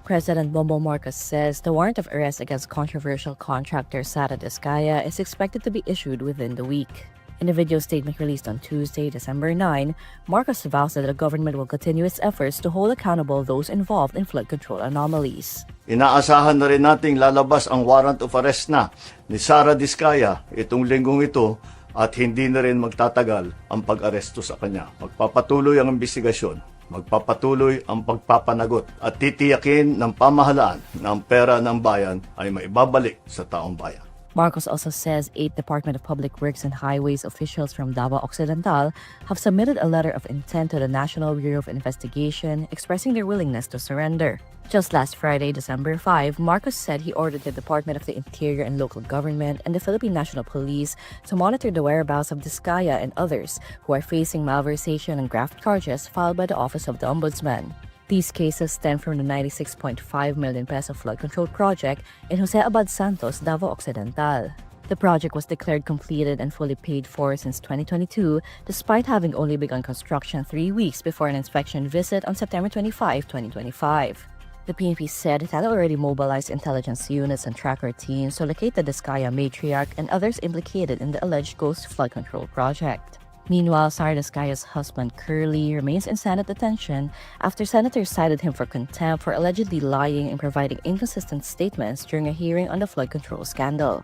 President Bongbong Marcos says the warrant of arrest against controversial contractor Sarah Discaya is expected to be issued within the week. In a video statement released on Tuesday, December 9, Marcos vows that the government will continue its efforts to hold accountable those involved in flood control anomalies. Inaasahan na rin nating lalabas ang warrant of arrest na ni Sarah Discaya itong linggong ito at hindi na rin magtatagal ang pag-aresto sa kanya. Magpapatuloy ang investigasyon, magpapatuloy ang pagpapanagot at titiyakin ng pamahalaan na ang pera ng bayan ay maibabalik sa taong bayan. Marcos also says 8 Department of Public Works and Highways officials from Davao Occidental have submitted a letter of intent to the National Bureau of Investigation expressing their willingness to surrender. Just last Friday, December 5, Marcos said he ordered the Department of the Interior and Local Government and the Philippine National Police to monitor the whereabouts of Discaya and others who are facing malversation and graft charges filed by the Office of the Ombudsman. These cases stem from the 96.5 million peso flood control project in Jose Abad Santos, Davao Occidental. The project was declared completed and fully paid for since 2022, despite having only begun construction 3 weeks before an inspection visit on September 25, 2025. The PNP said it had already mobilized intelligence units and tracker teams to locate the Discaya matriarch and others implicated in the alleged ghost flood control project. Meanwhile, Sarah Discaya's husband, Curly, remains in Senate detention after senators cited him for contempt for allegedly lying and providing inconsistent statements during a hearing on the flood control scandal.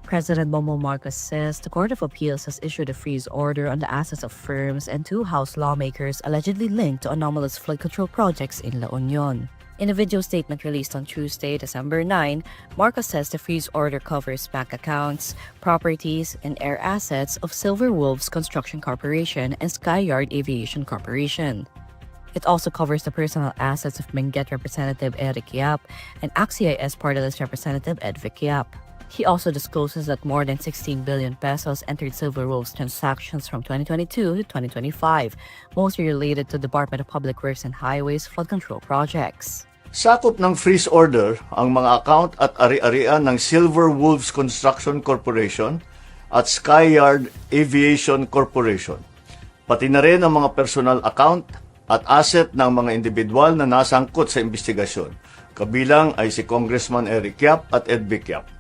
President Bongbong Marcos says the Court of Appeals has issued a freeze order on the assets of firms and 2 House lawmakers allegedly linked to anomalous flood control projects in La Union. In a video statement released on Tuesday, December 9, Marcos says the freeze order covers bank accounts, properties, and air assets of Silverwolves Construction Corporation and Skyyard Aviation Corporation. It also covers the personal assets of Benguet Representative Eric Yap and AXIS Party List Representative Edvic Yap. He also discloses that more than 16 billion pesos entered Silverwolves transactions from 2022 to 2025, mostly related to Department of Public Works and Highways flood control projects. Sakop ng freeze order ang mga account at ari-arian ng Silverwolves Construction Corporation at Skyyard Aviation Corporation, pati na rin ang mga personal account at asset ng mga individual na nasangkot sa investigasyon. Kabilang ay si Congressman Eric Yap at Edvic Yap.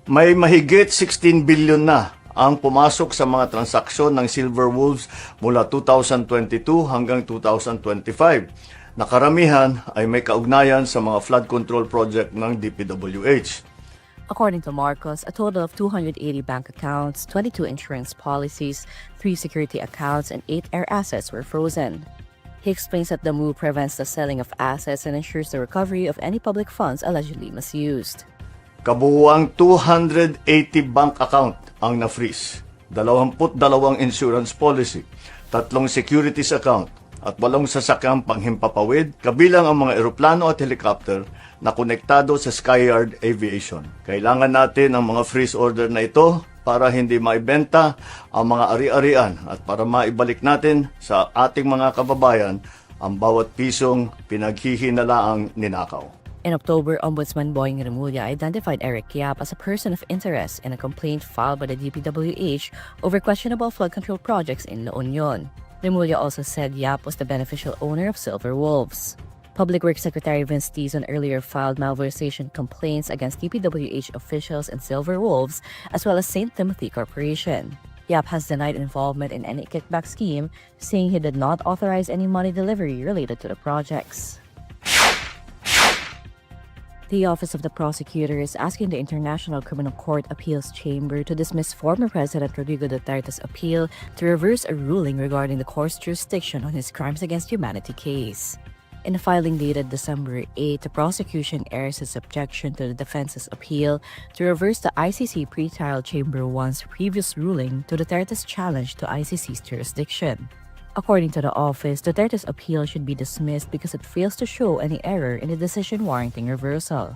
May mahigit 16 billion na ang pumasok sa mga transaksyon ng Silverwolves mula 2022 hanggang 2025. Nakaramihan ay may kaugnayan sa mga flood control project ng DPWH. According to Marcos, a total of 280 bank accounts, 22 insurance policies, 3 security accounts, and 8 air assets were frozen. He explains that the move prevents the selling of assets and ensures the recovery of any public funds allegedly misused. Kabuuang 280 bank account ang na-freeze, 22 insurance policy, 3 securities account, at 8 sasakyang panghimpapawid, kabilang ang mga eroplano at helicopter na konektado sa Skyyard Aviation. Kailangan natin ang mga freeze order na ito para hindi maibenta ang mga ari-arian at para maibalik natin sa ating mga kababayan ang bawat pisong pinaghihinalaang ninakaw. In October, Ombudsman Boying Remulla identified Eric Yap as a person of interest in a complaint filed by the DPWH over questionable flood control projects in La Union. Remulla also said Yap was the beneficial owner of Silverwolves. Public Works Secretary Vince Dizon earlier filed malversation complaints against DPWH officials and Silverwolves, as well as St. Timothy Corporation. Yap has denied involvement in any kickback scheme, saying he did not authorize any money delivery related to the projects. The Office of the Prosecutor is asking the International Criminal Court Appeals Chamber to dismiss former President Rodrigo Duterte's appeal to reverse a ruling regarding the court's jurisdiction on his crimes against humanity case. In a filing dated December 8, the prosecution airs its objection to the defense's appeal to reverse the ICC Pretrial Chamber 1's previous ruling to Duterte's challenge to ICC's jurisdiction. According to the office, Duterte's appeal should be dismissed because it fails to show any error in the decision warranting reversal.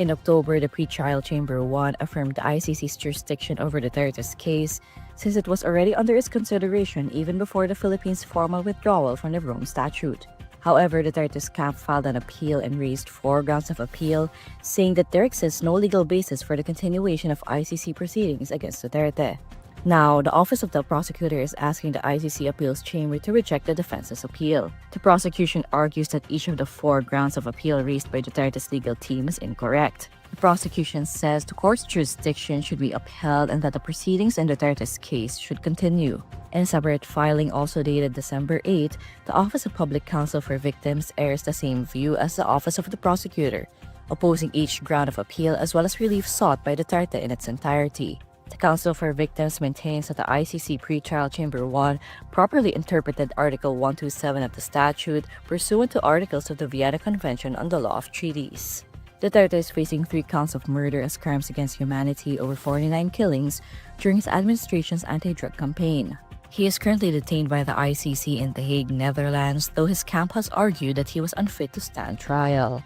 In October, the Pretrial Chamber 1 affirmed the ICC's jurisdiction over Duterte's case since it was already under its consideration even before the Philippines' formal withdrawal from the Rome Statute. However, Duterte's camp filed an appeal and raised 4 grounds of appeal, saying that there exists no legal basis for the continuation of ICC proceedings against Duterte. Now, the Office of the Prosecutor is asking the ICC Appeals Chamber to reject the defense's appeal. The prosecution argues that each of the 4 grounds of appeal raised by Duterte's legal team is incorrect. The prosecution says the court's jurisdiction should be upheld and that the proceedings in Duterte's case should continue. In a separate filing also dated December 8, the Office of Public Counsel for Victims airs the same view as the Office of the Prosecutor, opposing each ground of appeal as well as relief sought by Duterte in its entirety. The Counsel for Victims maintains that the ICC Pretrial Chamber 1 properly interpreted Article 127 of the statute pursuant to articles of the Vienna Convention on the Law of Treaties. Duterte is facing 3 counts of murder as crimes against humanity over 49 killings during his administration's anti-drug campaign. He is currently detained by the ICC in The Hague, Netherlands, though his camp has argued that he was unfit to stand trial.